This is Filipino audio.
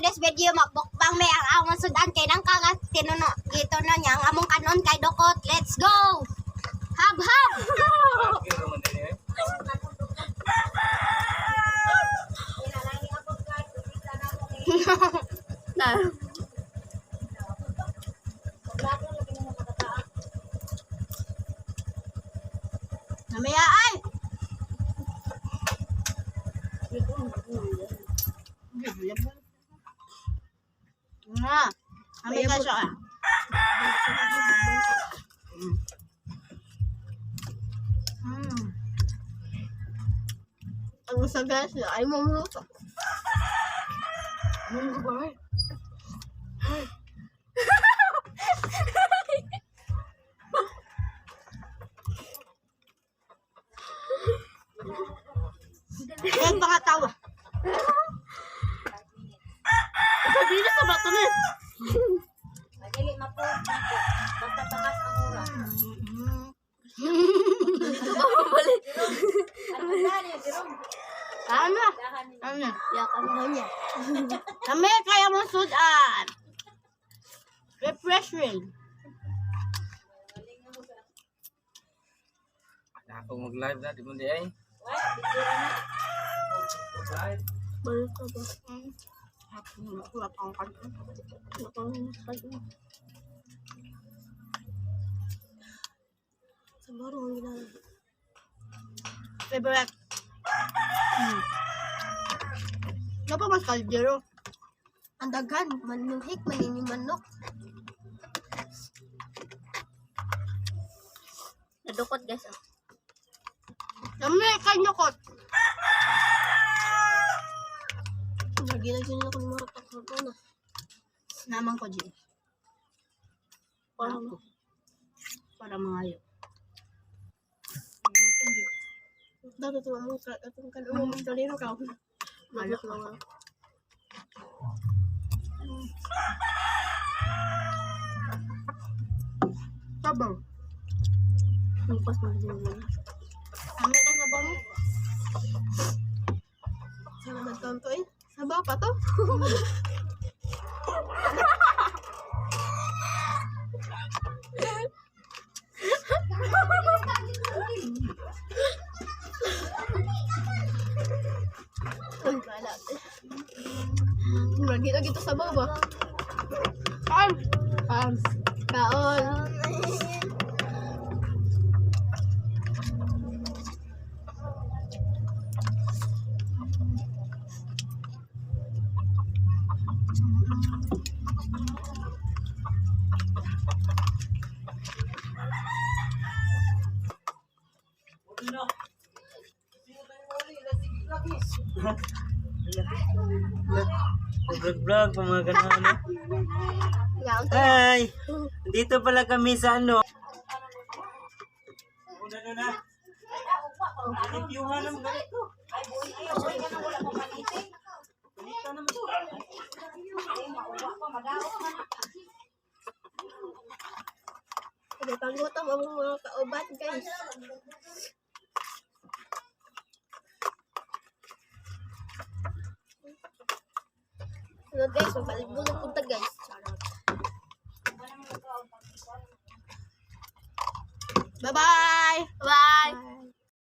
today's video magbukbang may ang among sudan kay nang kagat tinuno gito na niya ang among kanon kay Dokot. Let's go. Hab hab. Namaya ay. Nga. Kami ka siya. Ang sa gas ay mamuluto. Mamuluto ba ay? Huwag mga tawa. Sabi na sa bato na. Madali mapo. Basta pangas ang oras. Ano na niya, Jerome? Ano? Ano? Yakan mo niya. Kami kaya mo sudan. Refreshing. Ako mag-live na, di mo di ay. Wala, video na. Live. Balik ka ba? Wala pang kanta. Wala pang kanta. Sa barong ang ginagawa. Favorite. Ano pa mas kaldero? Ang daghan, manuhik, manini manok. Nadukot guys ah. Dami, kanyokot. Lagi-lagi nila kung maratak ko na. Naman ko, Jim. Para mangayo. Dato ito ang mga atong kanong mga talino ka. Malak na. Sabaw. Lupas na din. Kami ka sabaw mo. Sana nagkanto eh. Sabaw pa to. Lagi-lagi to sabaw ba? Kaon! Kaon! Kaon! Vlog, mga ganun. Hi! Dito pala kami sa ano. Una na. Reviewhan naman ganito. Ay, buhay kayo. Buhay ka na wala mo manitin. Ganito naman to. Ay, mauwa pa. Madaot na na. Hindi panggutom ang mga kaubat guys. Hello guys, magbalik-bulag punta guys. Bye-bye! Bye!